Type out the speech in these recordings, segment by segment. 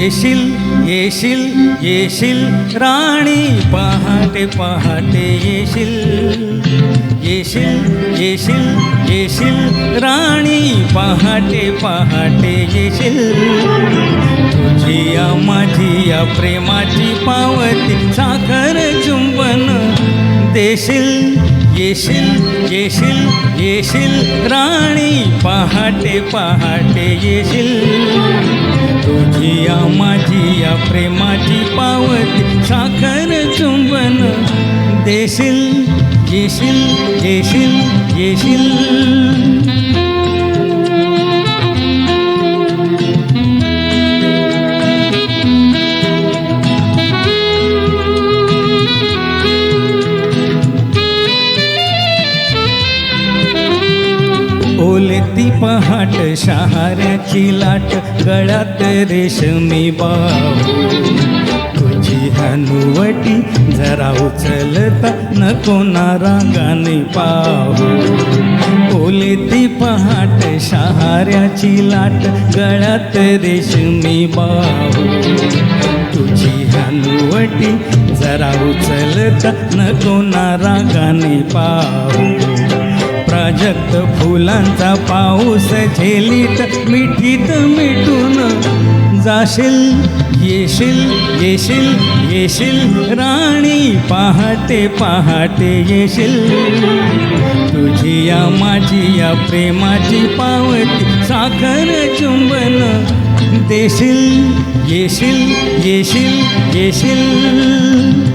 येशील येशील येशील राणी पहाटे पहाटे येशील येशील येशील येशील राणी पहाटे पहाटे येशील तुझी या माझी या प्रेमाची पावती साखर चुंबन देशील येशील येशील येशील राणी पहाटे पहाटे येशील तुझी या माझी या प्रेमाची पावती साखर चुंबन देशील येशील येशील येशील ओलेती पहाट शहाऱ्याची लाट गळ्यात रेशमी बाहू तुझी हनुवटी जरा उचलता नको ना रागाने पाहू ओलेती पहाट शहाऱ्याची लाट गळ्यात रेशमी बाहू तुझी हनुवटी जरा उचलता नको ना रागाने पाहू प्राजक्त फुलांचा पाऊस झेलीत मिठीत मिटून जाशील येशील येशील येशील राणी पहाटे पहाटे येशील तुझी या माझी या प्रेमाची पावती साखर चुंबन देशील येशील येशील येशील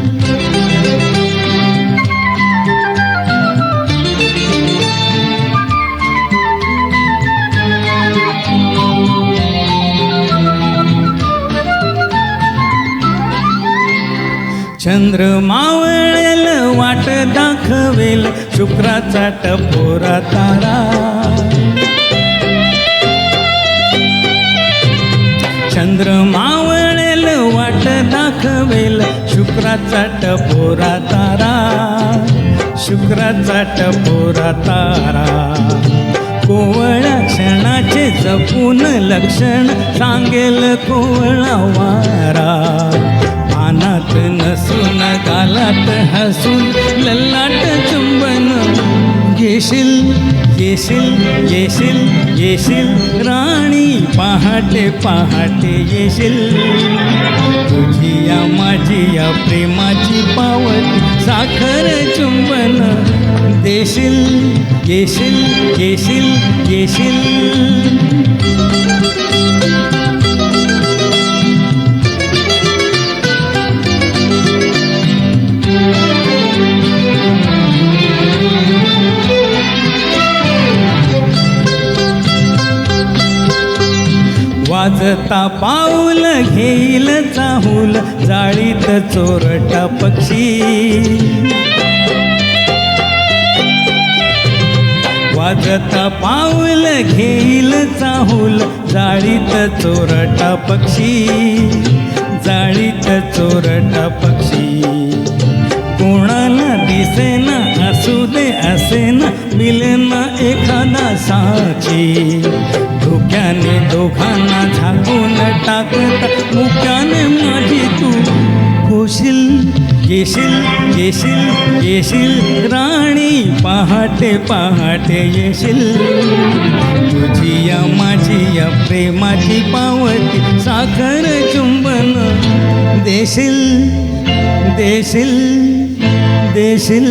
चंद्र मावळेल वाट दाखवेल शुक्राचा टपोरा तारा चंद्र मावळेल वाट दाखवेल शुक्राचा टपोरा तारा शुक्राचा टपोरा तारा कोवळ्या क्षणाचे जपून लक्षण सांगेल कोवळा वारा पानात नसून गालात हसून ललाट चुंबन येशील येशील येशील येशील राणी पहाटे पहाटे येशील तुझी या माझी या प्रेमाची पावती साखर चुंबन देशील येशील येशील येशील वाजता पाऊल घेईल चाहूल जाळीत चोरटा पक्षी वाजता पाऊल घेईल चाहूल जाळीत चोरटा पक्षी जाळीत चोरटा पक्षी कोणाला दिसेना असू दे असेना मिलेना एखादा साक्षी धोक्याने दोघांना झाकून टाकता मुक्याने माझी तू होशील येशील येशील येशील राणी पहाटे पहाटे येशील तुझी या माझी या प्रेमाची पावती साखर चुंबन देशील देशील देशील